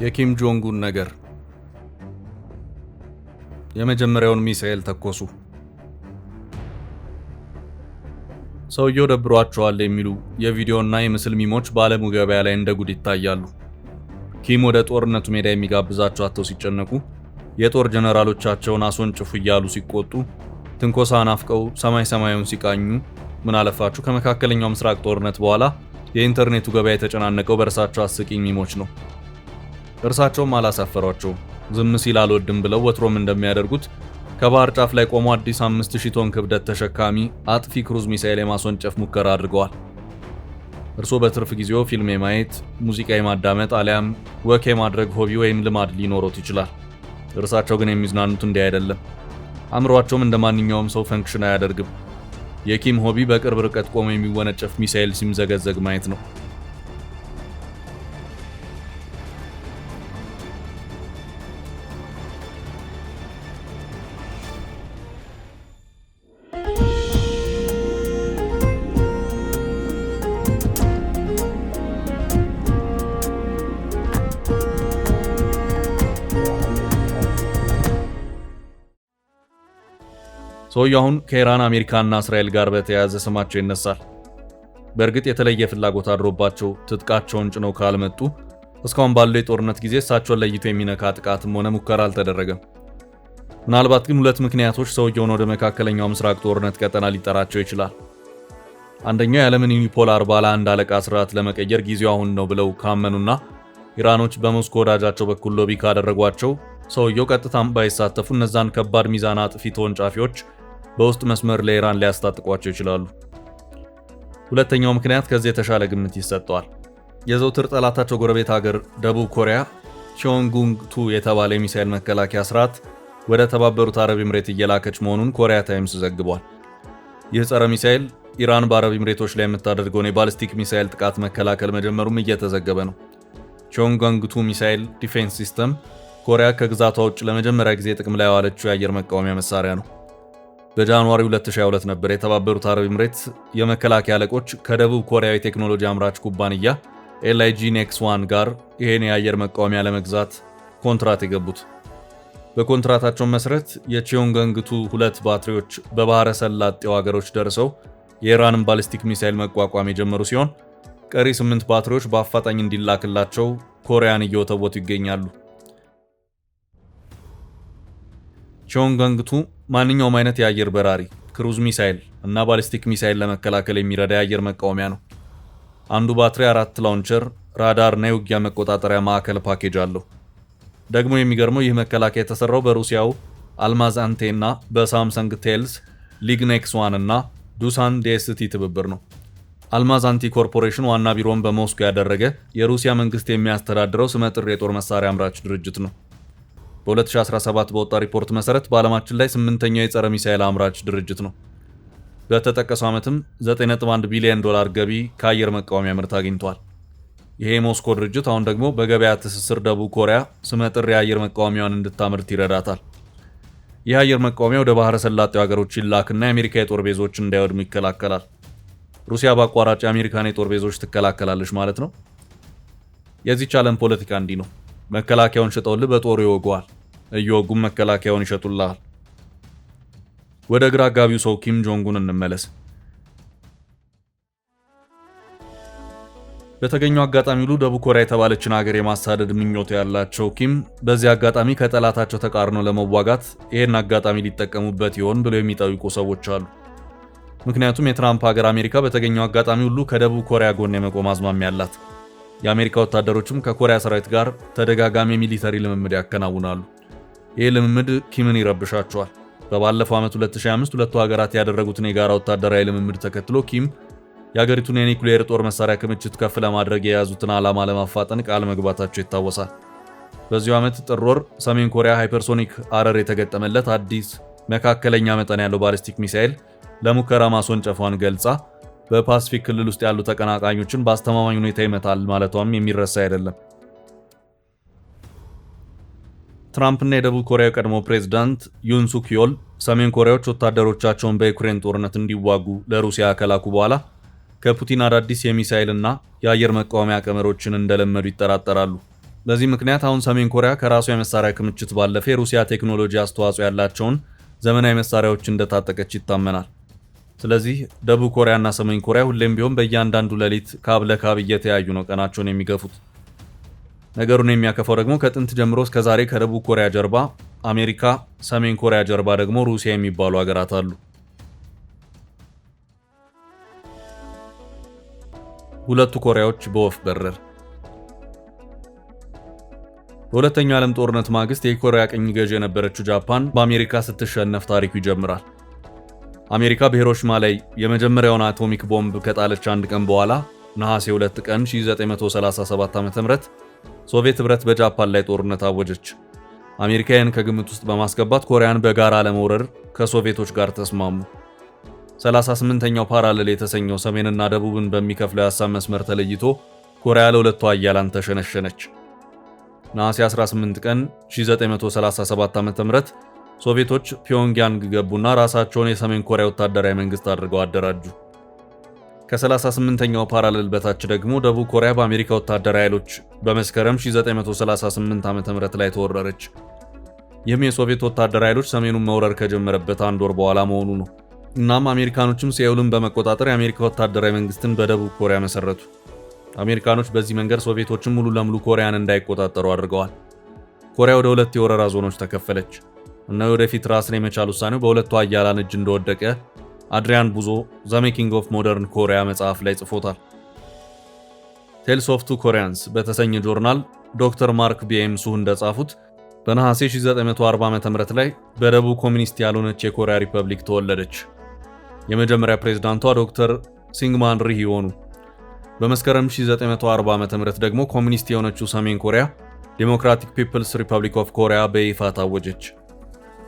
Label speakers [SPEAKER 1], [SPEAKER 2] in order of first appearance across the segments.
[SPEAKER 1] የኪም ጆንግ ኡን ነገር የመጀመሪያውን ሚሳኤል ተኮሱ። ሰውየው ደብሯቸዋል የሚሉ የቪዲዮና የምስል ሚሞች በዓለሙ ገበያ ላይ እንደ ጉድ ይታያሉ። ኪም ወደ ጦርነቱ ሜዳ የሚጋብዛቸው አጥተው ሲጨነቁ፣ የጦር ጀነራሎቻቸውን አስወንጭፉ እያሉ ሲቆጡ፣ ትንኮሳ ናፍቀው ሰማይ ሰማዩን ሲቃኙ፣ ምን አለፋችሁ ከመካከለኛው ምስራቅ ጦርነት በኋላ የኢንተርኔቱ ገበያ የተጨናነቀው በእርሳቸው አስቂኝ ሚሞች ነው። እርሳቸውም አላሳፈሯቸውም። ዝም ሲል አልወድም ብለው ወትሮም እንደሚያደርጉት ከባህር ጫፍ ላይ ቆሞ አዲስ 5000 ቶን ክብደት ተሸካሚ አጥፊ ክሩዝ ሚሳኤል የማስወንጨፍ ሙከራ አድርገዋል። እርሶ በትርፍ ጊዜው ፊልም የማየት፣ ሙዚቃ የማዳመጥ አሊያም ወክ የማድረግ ሆቢ ወይም ልማድ ሊኖሮት ይችላል። እርሳቸው ግን የሚዝናኑት እንዲህ አይደለም። አእምሯቸውም እንደ ማንኛውም ሰው ፈንክሽን አያደርግም። የኪም ሆቢ በቅርብ ርቀት ቆሞ የሚወነጨፍ ሚሳኤል ሲምዘገዘግ ማየት ነው። ሰውየው አሁን ከኢራን፣ አሜሪካና እስራኤል ጋር በተያያዘ ስማቸው ይነሳል። በእርግጥ የተለየ ፍላጎት አድሮባቸው ትጥቃቸውን ጭነው ካልመጡ እስካሁን ባለው የጦርነት ጊዜ እሳቸውን ለይቶ የሚነካ ጥቃትም ሆነ ሙከራ አልተደረገም። ምናልባት ግን ሁለት ምክንያቶች ሰውየውን ወደ መካከለኛው ምስራቅ ጦርነት ቀጠና ሊጠራቸው ይችላል። አንደኛው የዓለምን ዩኒፖላር ባለ አንድ አለቃ ስርዓት ለመቀየር ጊዜው አሁን ነው ብለው ካመኑና ኢራኖች በሞስኮ ወዳጃቸው በኩል ሎቢ ካደረጓቸው ሰውየው ቀጥታም ባይሳተፉ እነዛን ከባድ ሚዛን አጥፊ ተወንጫፊዎች በውስጥ መስመር ለኢራን ሊያስታጥቋቸው ይችላሉ። ሁለተኛው ምክንያት ከዚህ የተሻለ ግምት ይሰጠዋል። የዘውትር ጠላታቸው ጎረቤት ሀገር ደቡብ ኮሪያ ቾንጉንግ-2 የተባለ የሚሳኤል መከላከያ ስርዓት ወደ ተባበሩት አረብ ኤምሬት እየላከች መሆኑን ኮሪያ ታይምስ ዘግቧል። ይህ ጸረ ሚሳኤል ኢራን በአረብ ኤምሬቶች ላይ የምታደርገውን የባሊስቲክ ሚሳኤል ጥቃት መከላከል መጀመሩም እየተዘገበ ነው። ቾንጉንግ-2 ሚሳኤል ዲፌንስ ሲስተም ኮሪያ ከግዛቷ ውጭ ለመጀመሪያ ጊዜ ጥቅም ላይ ያዋለችው የአየር መቃወሚያ መሳሪያ ነው። በጃንዋሪ 2022 ነበር የተባበሩት አረብ ኤምሬትስ የመከላከያ አለቆች ከደቡብ ኮሪያዊ ቴክኖሎጂ አምራች ኩባንያ LIG Nex1 ጋር ይሄን የአየር መቃወሚያ ለመግዛት ኮንትራት የገቡት። በኮንትራታቸው መሰረት የቾንጉንግ-2 ሁለት ባትሪዎች በባህረ ሰላጤው ሀገሮች ደርሰው የኢራንን ባሊስቲክ ሚሳኤል መቋቋም የጀመሩ ሲሆን ቀሪ 8 ባትሪዎች በአፋጣኝ እንዲላክላቸው ኮሪያን እየወተወቱ ይገኛሉ። ቾንጉንግ-2 ማንኛውም አይነት የአየር በራሪ ክሩዝ ሚሳኤል እና ባሊስቲክ ሚሳኤል ለመከላከል የሚረዳ የአየር መቃወሚያ ነው። አንዱ ባትሪ 4 ላውንቸር፣ ራዳር እና የውጊያ መቆጣጠሪያ ማዕከል ፓኬጅ አለው። ደግሞ የሚገርመው ይህ መከላከያ የተሰራው በሩሲያው አልማዝ አንቴ እና በሳምሰንግ ቴልስ ሊግኔክስ1 እና ዱሳን DST ትብብር ነው። አልማዝ አንቲ ኮርፖሬሽን ዋና ቢሮውን በሞስኮ ያደረገ የሩሲያ መንግስት የሚያስተዳድረው ስመጥር የጦር መሳሪያ አምራች ድርጅት ነው። በ2017 በወጣ ሪፖርት መሰረት በዓለማችን ላይ 8ኛው የጸረ ሚሳኤል አምራች ድርጅት ነው። በተጠቀሰው ዓመትም $9.1 ቢሊዮን ገቢ ከአየር መቃወሚያ ምርት አግኝቷል። ይሄ የሞስኮ ድርጅት አሁን ደግሞ በገበያ ትስስር ደቡብ ኮሪያ ስመጥር የአየር መቃወሚያዋን እንድታመርት ይረዳታል። ይህ አየር መቃወሚያ ወደ ባህረ ሰላጤው ሀገሮች ይላክና የአሜሪካ የጦር ቤዞች እንዳይወድሙ ይከላከላል። ሩሲያ በአቋራጭ የአሜሪካን የጦር ቤዞች ትከላከላለች ማለት ነው። የዚህች ዓለም ፖለቲካ እንዲህ ነው። መከላከያውን ሽጠውልህ በጦሩ ይወጉዋል፣ እየወጉም መከላከያውን ይሸጡልሃል። ወደ ግራ አጋቢው ሰው ኪም ጆንግ ኡን እንመለስ። በተገኘው አጋጣሚ ሁሉ ደቡብ ኮሪያ የተባለችን ሀገር የማሳደድ ምኞት ያላቸው ኪም በዚህ አጋጣሚ ከጠላታቸው ተቃርኖ ለመዋጋት ይሄን አጋጣሚ ሊጠቀሙበት ይሆን ብለው የሚጠይቁ ሰዎች አሉ። ምክንያቱም የትራምፕ ሀገር አሜሪካ በተገኘው አጋጣሚ ሁሉ ከደቡብ ኮሪያ ጎን የመቆም አዝማሚያ ያላት። የአሜሪካ ወታደሮችም ከኮሪያ ሰራዊት ጋር ተደጋጋሚ ሚሊተሪ ልምምድ ያከናውናሉ። ይህ ልምምድ ኪምን ይረብሻቸዋል። በባለፈው ዓመት 2025 ሁለቱ ሀገራት ያደረጉትን የጋራ ወታደራዊ ልምምድ ተከትሎ ኪም የሀገሪቱን የኒውክሌር ጦር መሳሪያ ክምችት ከፍ ለማድረግ የያዙትን ዓላማ ለማፋጠን ቃል መግባታቸው ይታወሳል። በዚሁ ዓመት ጥር ወር ሰሜን ኮሪያ ሃይፐርሶኒክ አረር የተገጠመለት አዲስ መካከለኛ መጠን ያለው ባሊስቲክ ሚሳኤል ለሙከራ ማስወንጨፏን ገልጻ በፓሲፊክ ክልል ውስጥ ያሉ ተቀናቃኞችን በአስተማማኝ ሁኔታ ይመታል ማለቷም የሚረሳ አይደለም። ትራምፕና የደቡብ ኮሪያ ቀድሞ ፕሬዝዳንት ዩን ሱክ ዮል ሰሜን ኮሪያዎች ወታደሮቻቸውን በዩክሬን ጦርነት እንዲዋጉ ለሩሲያ ከላኩ በኋላ ከፑቲን አዳዲስ የሚሳኤልና የአየር መቃወሚያ ቀመሮችን እንደለመዱ ይጠራጠራሉ። በዚህ ምክንያት አሁን ሰሜን ኮሪያ ከራሷ የመሳሪያ ክምችት ባለፈ የሩሲያ ቴክኖሎጂ አስተዋጽኦ ያላቸውን ዘመናዊ መሳሪያዎች እንደታጠቀች ይታመናል። ስለዚህ ደቡብ ኮሪያና ሰሜን ኮሪያ ሁሌም ቢሆን በእያንዳንዱ ሌሊት ካብ ለካብ እየተያዩ ነው ቀናቸውን የሚገፉት። ነገሩን የሚያከፋው ደግሞ ከጥንት ጀምሮ እስከ ዛሬ ከደቡብ ኮሪያ ጀርባ አሜሪካ፣ ሰሜን ኮሪያ ጀርባ ደግሞ ሩሲያ የሚባሉ ሀገራት አሉ። ሁለቱ ኮሪያዎች በወፍ በረር። በሁለተኛው ዓለም ጦርነት ማግስት የኮሪያ ቅኝ ገዢ የነበረችው ጃፓን በአሜሪካ ስትሸነፍ ታሪኩ ይጀምራል። አሜሪካ በሂሮሺማ ላይ የመጀመሪያውን አቶሚክ ቦምብ ከጣለች አንድ ቀን በኋላ ነሐሴ 2 ቀን 1937 ዓ.ም ሶቪየት ኅብረት በጃፓን ላይ ጦርነት አወጀች። አሜሪካ ይህን ከግምት ውስጥ በማስገባት ኮሪያን በጋራ ለመውረር ከሶቪየቶች ጋር ተስማሙ። 38ኛው ፓራሌል የተሰኘው ሰሜንና ደቡብን በሚከፍለው የሀሳብ መስመር ተለይቶ ኮሪያ ለሁለቱ ኃያላን ተሸነሸነች። ነሐሴ 18 ቀን 1937 ዓ.ም ሶቪየቶች ፒዮንግያንግ ገቡና ራሳቸውን የሰሜን ኮሪያ ወታደራዊ መንግስት አድርገው አደራጁ። ከ38ኛው ፓራሌል በታች ደግሞ ደቡብ ኮሪያ በአሜሪካ ወታደራዊ ኃይሎች በመስከረም 1938 ዓ.ም ላይ ተወረረች። ይህም የሶቪየት ወታደራዊ ኃይሎች ሰሜኑን መውረር ከጀመረበት አንድ ወር በኋላ መሆኑ ነው። እናም አሜሪካኖችም ሲኦልን በመቆጣጠር የአሜሪካ ወታደራዊ መንግስትን በደቡብ ኮሪያ መሰረቱ። አሜሪካኖች በዚህ መንገድ ሶቪየቶችን ሙሉ ለሙሉ ኮሪያን እንዳይቆጣጠሩ አድርገዋል። ኮሪያ ወደ ሁለት የወረራ ዞኖች ተከፈለች እና ወደፊት ራስን የመቻል ውሳኔው በሁለቱ ኃያላን እጅ እንደወደቀ አድሪያን ቡዞ ዘ ሜኪንግ ኦፍ ሞደርን ኮሪያ መጽሐፍ ላይ ጽፎታል። ቴልስ ኦፍ ቱ ኮሪያንስ በተሰኘ ጆርናል ዶክተር ማርክ ቢኤም ሱህ እንደጻፉት በነሐሴ 1940 ዓ.ም ላይ በደቡብ ኮሚኒስት ያልሆነች የኮሪያ ሪፐብሊክ ተወለደች። የመጀመሪያ ፕሬዝዳንቷ ዶክተር ሲንግማን ሪህ ሆኑ። በመስከረም 1940 ዓ.ም ደግሞ ኮሚኒስት የሆነችው ሰሜን ኮሪያ ዴሞክራቲክ ፒፕልስ ሪፐብሊክ ኦፍ ኮሪያ በይፋ ታወጀች።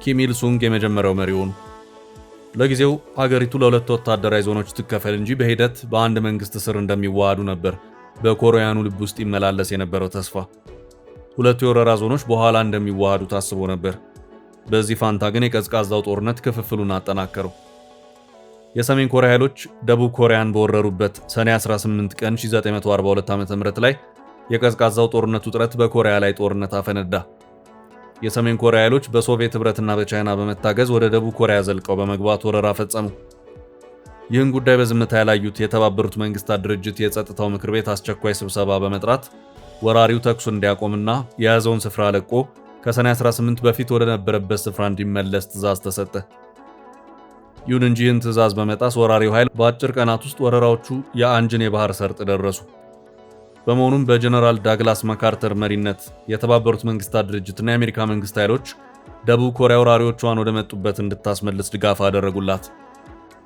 [SPEAKER 1] ኪም ኢል ሱንግ የመጀመሪያው መሪ ሆኑ። ለጊዜው ሀገሪቱ ለሁለት ወታደራዊ ዞኖች ትከፈል እንጂ በሂደት በአንድ መንግስት ስር እንደሚዋሃዱ ነበር በኮሪያኑ ልብ ውስጥ ይመላለስ የነበረው ተስፋ። ሁለቱ የወረራ ዞኖች በኋላ እንደሚዋሃዱ ታስቦ ነበር። በዚህ ፋንታ ግን የቀዝቃዛው ጦርነት ክፍፍሉን አጠናከረው። የሰሜን ኮሪያ ኃይሎች ደቡብ ኮሪያን በወረሩበት ሰኔ 18 ቀን 1942 ዓ.ም ላይ የቀዝቃዛው ጦርነት ውጥረት በኮሪያ ላይ ጦርነት አፈነዳ። የሰሜን ኮሪያ ኃይሎች በሶቪየት ኅብረትና በቻይና በመታገዝ ወደ ደቡብ ኮሪያ ዘልቀው በመግባት ወረራ ፈጸሙ። ይህን ጉዳይ በዝምታ ያላዩት የተባበሩት መንግስታት ድርጅት የጸጥታው ምክር ቤት አስቸኳይ ስብሰባ በመጥራት ወራሪው ተኩስ እንዲያቆምና የያዘውን ስፍራ ለቆ ከሰኔ 18 በፊት ወደ ነበረበት ስፍራ እንዲመለስ ትዕዛዝ ተሰጠ። ይሁን እንጂ ይህን ትዕዛዝ በመጣስ ወራሪው ኃይል በአጭር ቀናት ውስጥ ወረራዎቹ የአንጅን የባህር ሰርጥ ደረሱ። በመሆኑም በጀነራል ዳግላስ ማካርተር መሪነት የተባበሩት መንግስታት ድርጅትና የአሜሪካ መንግስት ኃይሎች ደቡብ ኮሪያ ወራሪዎቿን ወደ መጡበት እንድታስመልስ ድጋፍ አደረጉላት።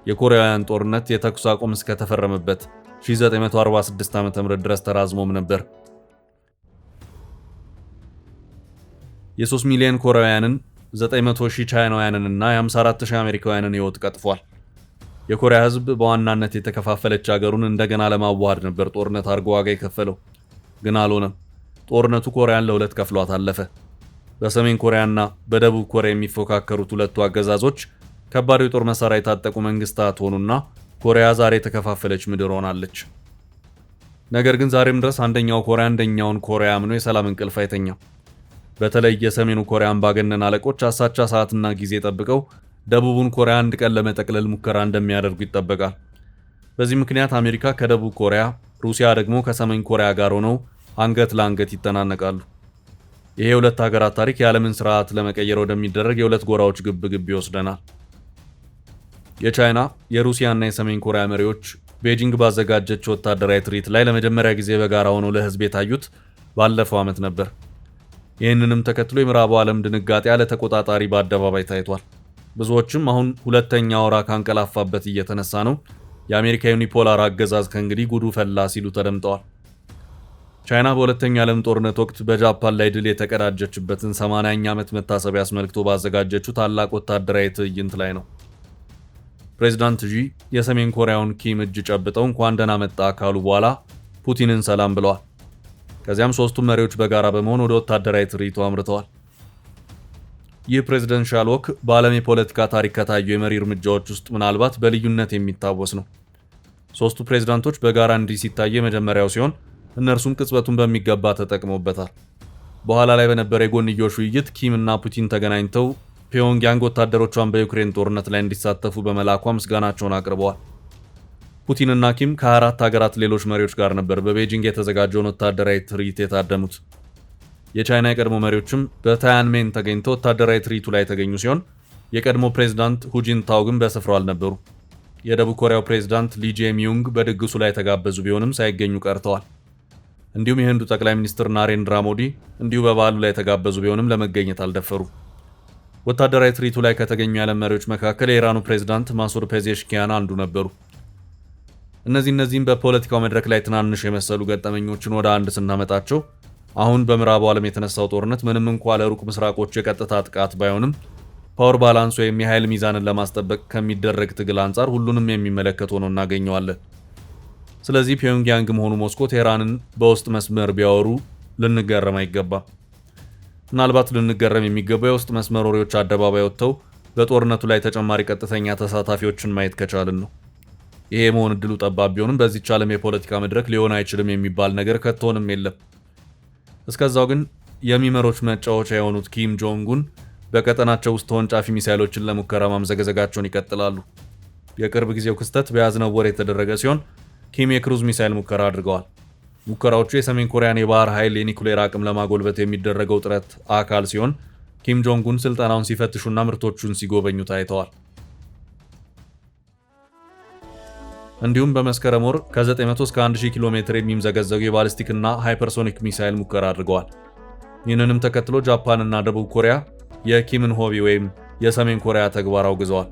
[SPEAKER 1] የኮሪያውያን ጦርነት የተኩስ አቁም እስከተፈረመበት 1946 ዓ.ም ድረስ ተራዝሞም ነበር። የ3 ሚሊዮን ኮሪያውያንን 900,000 ቻይናውያንንና የ54,000 አሜሪካውያንን ሕይወት ቀጥፏል። የኮሪያ ህዝብ በዋናነት የተከፋፈለች ሀገሩን እንደገና ለማዋሃድ ነበር ጦርነት አድርጎ ዋጋ የከፈለው። ግን አልሆነም። ጦርነቱ ኮሪያን ለሁለት ከፍሏት አለፈ። በሰሜን ኮሪያና በደቡብ ኮሪያ የሚፎካከሩት ሁለቱ አገዛዞች ከባድ የጦር መሳሪያ የታጠቁ መንግስታት ሆኑና ኮሪያ ዛሬ የተከፋፈለች ምድር ሆናለች። ነገር ግን ዛሬም ድረስ አንደኛው ኮሪያ አንደኛውን ኮሪያ አምኖ የሰላም እንቅልፍ አይተኛም። በተለይ የሰሜኑ ኮሪያ አምባገነን አለቆች አሳቻ ሰዓትና ጊዜ ጠብቀው ደቡቡን ኮሪያ አንድ ቀን ለመጠቅለል ሙከራ እንደሚያደርጉ ይጠበቃል። በዚህ ምክንያት አሜሪካ ከደቡብ ኮሪያ፣ ሩሲያ ደግሞ ከሰሜን ኮሪያ ጋር ሆነው አንገት ለአንገት ይተናነቃሉ። ይሄ የሁለት ሀገራት ታሪክ የዓለምን ስርዓት ለመቀየር ወደሚደረግ የሁለት ጎራዎች ግብ ይወስደናል። የቻይና፣ የሩሲያና የሰሜን ኮሪያ መሪዎች ቤጂንግ ባዘጋጀችው ወታደራዊ ትርኢት ላይ ለመጀመሪያ ጊዜ በጋራ ሆነው ለህዝብ የታዩት ባለፈው ዓመት ነበር። ይህንንም ተከትሎ የምዕራቡ ዓለም ድንጋጤ ያለ ተቆጣጣሪ በአደባባይ ታይቷል። ብዙዎችም አሁን ሁለተኛ ወራ ካንቀላፋበት እየተነሳ ነው፣ የአሜሪካ ዩኒፖላር አገዛዝ ከእንግዲህ ጉዱ ፈላ ሲሉ ተደምጠዋል። ቻይና በሁለተኛው ዓለም ጦርነት ወቅት በጃፓን ላይ ድል የተቀዳጀችበትን 80ኛ ዓመት መታሰቢያ አስመልክቶ ባዘጋጀችው ታላቅ ወታደራዊ ትዕይንት ላይ ነው። ፕሬዚዳንት ዢ የሰሜን ኮሪያውን ኪም እጅ ጨብጠው እንኳን ደህና መጣ ካሉ በኋላ ፑቲንን ሰላም ብለዋል። ከዚያም ሶስቱም መሪዎች በጋራ በመሆን ወደ ወታደራዊ ትርኢቱ አምርተዋል። ይህ ፕሬዚደንሻል ወክ በዓለም የፖለቲካ ታሪክ ከታዩ የመሪ እርምጃዎች ውስጥ ምናልባት በልዩነት የሚታወስ ነው። ሶስቱ ፕሬዝዳንቶች በጋራ እንዲህ ሲታይ የመጀመሪያው ሲሆን እነርሱም ቅጽበቱን በሚገባ ተጠቅመውበታል። በኋላ ላይ በነበረ የጎንዮሽ ውይይት ኪም እና ፑቲን ተገናኝተው ፒዮንግያንግ ወታደሮቿን በዩክሬን ጦርነት ላይ እንዲሳተፉ በመላኳ ምስጋናቸውን አቅርበዋል። ፑቲን እና ኪም ከ24 ሀገራት ሌሎች መሪዎች ጋር ነበር በቤጂንግ የተዘጋጀውን ወታደራዊ ትርኢት የታደሙት። የቻይና የቀድሞ መሪዎችም በታያንሜን ተገኝተው ወታደራዊ ትርኢቱ ላይ የተገኙ ሲሆን የቀድሞ ፕሬዝዳንት ሁጂንታው ግን በስፍራው አልነበሩ። የደቡብ ኮሪያው ፕሬዝዳንት ሊ ጄሚዩንግ በድግሱ ላይ የተጋበዙ ቢሆንም ሳይገኙ ቀርተዋል። እንዲሁም የህንዱ ጠቅላይ ሚኒስትር ናሬንድራ ሞዲ እንዲሁ በበዓሉ ላይ የተጋበዙ ቢሆንም ለመገኘት አልደፈሩ። ወታደራዊ ትርኢቱ ላይ ከተገኙ የዓለም መሪዎች መካከል የኢራኑ ፕሬዝዳንት ማሱድ ፔዜሽኪያን አንዱ ነበሩ። እነዚህም በፖለቲካው መድረክ ላይ ትናንሽ የመሰሉ ገጠመኞችን ወደ አንድ ስናመጣቸው አሁን በምዕራቡ ዓለም የተነሳው ጦርነት ምንም እንኳ ለሩቅ ምስራቆች የቀጥታ ጥቃት ባይሆንም ፓወር ባላንስ ወይም የኃይል ሚዛንን ለማስጠበቅ ከሚደረግ ትግል አንጻር ሁሉንም የሚመለከት ሆኖ እናገኘዋለን። ስለዚህ ፒዮንግያንግም ሆኑ ሞስኮ ቴህራንን በውስጥ መስመር ቢያወሩ ልንገረም አይገባም። ምናልባት ልንገረም የሚገባው የውስጥ መስመር ወሬዎች አደባባይ ወጥተው በጦርነቱ ላይ ተጨማሪ ቀጥተኛ ተሳታፊዎችን ማየት ከቻልን ነው። ይሄ የመሆን እድሉ ጠባብ ቢሆንም በዚህች ዓለም የፖለቲካ መድረክ ሊሆን አይችልም የሚባል ነገር ከቶንም የለም። እስከዛው ግን የሚመሮች መጫወቻ የሆኑት ኪም ጆንጉን በቀጠናቸው ውስጥ ተወንጫፊ ሚሳይሎችን ለሙከራ ማምዘገዘጋቸውን ይቀጥላሉ። የቅርብ ጊዜው ክስተት በያዝነው ወር የተደረገ ሲሆን ኪም የክሩዝ ሚሳይል ሙከራ አድርገዋል። ሙከራዎቹ የሰሜን ኮሪያን የባህር ኃይል የኒኩሌር አቅም ለማጎልበት የሚደረገው ጥረት አካል ሲሆን ኪም ጆንጉን ስልጠናውን ሲፈትሹና ምርቶቹን ሲጎበኙ ታይተዋል። እንዲሁም በመስከረም ወር ከ900 እስከ 1000 ኪሎ ሜትር የሚምዘገዘጉ የባሊስቲክ እና ሃይፐርሶኒክ ሚሳይል ሙከራ አድርገዋል። ይህንንም ተከትሎ ጃፓን እና ደቡብ ኮሪያ የኪምን ሆቢ ወይም የሰሜን ኮሪያ ተግባር አውግዘዋል።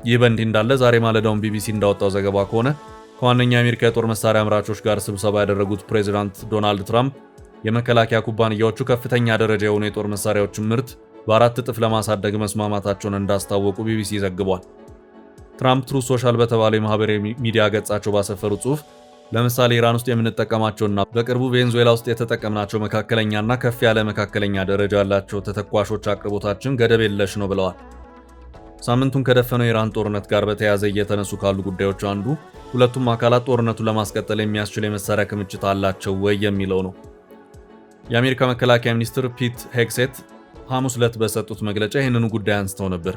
[SPEAKER 1] ይህ በእንዲህ እንዳለ ዛሬ ማለዳውን ቢቢሲ እንዳወጣው ዘገባ ከሆነ ከዋነኛ የአሜሪካ የጦር መሳሪያ አምራቾች ጋር ስብሰባ ያደረጉት ፕሬዚዳንት ዶናልድ ትራምፕ የመከላከያ ኩባንያዎቹ ከፍተኛ ደረጃ የሆኑ የጦር መሳሪያዎችን ምርት በ4 እጥፍ ለማሳደግ መስማማታቸውን እንዳስታወቁ ቢቢሲ ዘግቧል። ትራምፕ ትሩዝ ሶሻል በተባለው የማህበራዊ ሚዲያ ገጻቸው ባሰፈሩት ጽሑፍ ለምሳሌ ኢራን ውስጥ የምንጠቀማቸውና በቅርቡ ቬንዙዌላ ውስጥ የተጠቀምናቸው መካከለኛና ከፍ ያለ መካከለኛ ደረጃ ያላቸው ተተኳሾች አቅርቦታችን ገደብ የለሽ ነው ብለዋል። ሳምንቱን ከደፈነው የኢራን ጦርነት ጋር በተያያዘ እየተነሱ ካሉ ጉዳዮች አንዱ ሁለቱም አካላት ጦርነቱን ለማስቀጠል የሚያስችል የመሳሪያ ክምችት አላቸው ወይ የሚለው ነው። የአሜሪካ መከላከያ ሚኒስትር ፒት ሄግሴት ሐሙስ ዕለት በሰጡት መግለጫ ይህንኑ ጉዳይ አንስተው ነበር።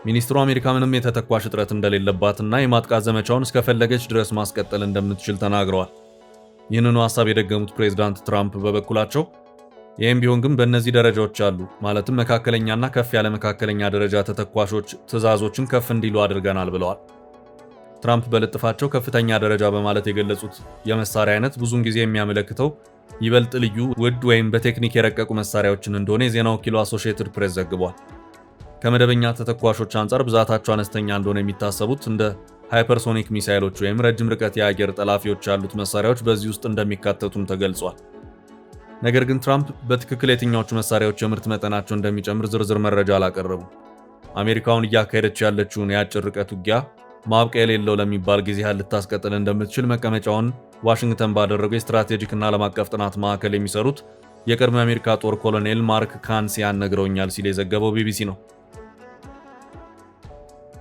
[SPEAKER 1] ሚኒስትሩ አሜሪካ ምንም የተተኳሽ እጥረት እንደሌለባትና የማጥቃት ዘመቻውን እስከፈለገች ድረስ ማስቀጠል እንደምትችል ተናግረዋል። ይህንኑ ሐሳብ የደገሙት ፕሬዝዳንት ትራምፕ በበኩላቸው ይህም ቢሆን ግን በእነዚህ ደረጃዎች አሉ ማለትም መካከለኛና ከፍ ያለ መካከለኛ ደረጃ ተተኳሾች ትዕዛዞችን ከፍ እንዲሉ አድርገናል ብለዋል። ትራምፕ በልጥፋቸው ከፍተኛ ደረጃ በማለት የገለጹት የመሳሪያ አይነት ብዙውን ጊዜ የሚያመለክተው ይበልጥ ልዩ ውድ ወይም በቴክኒክ የረቀቁ መሳሪያዎችን እንደሆነ የዜና ወኪሉ አሶሺየትድ ፕሬስ ዘግቧል። ከመደበኛ ተተኳሾች አንጻር ብዛታቸው አነስተኛ እንደሆነ የሚታሰቡት እንደ ሃይፐርሶኒክ ሚሳይሎች ወይም ረጅም ርቀት የአየር ጠላፊዎች ያሉት መሳሪያዎች በዚህ ውስጥ እንደሚካተቱም ተገልጿል። ነገር ግን ትራምፕ በትክክል የትኛዎቹ መሳሪያዎች የምርት መጠናቸው እንደሚጨምር ዝርዝር መረጃ አላቀረቡም። አሜሪካውን እያካሄደች ያለችውን የአጭር ርቀት ውጊያ ማብቂያ የሌለው ለሚባል ጊዜ ያህል ልታስቀጥል እንደምትችል መቀመጫውን ዋሽንግተን ባደረገው የስትራቴጂክና ዓለም አቀፍ ጥናት ማዕከል የሚሰሩት የቀድሞ የአሜሪካ ጦር ኮሎኔል ማርክ ካንሲያን ነግረውኛል ሲል የዘገበው ቢቢሲ ነው።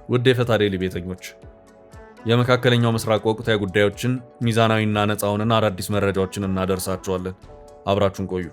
[SPEAKER 1] ውድ የፈታ ዴይሊ ቤተኞች የመካከለኛው ምስራቅ ወቅታዊ ጉዳዮችን ሚዛናዊና ነፃ ሆነን አዳዲስ መረጃዎችን እናደርሳችኋለን። አብራችሁን ቆዩ።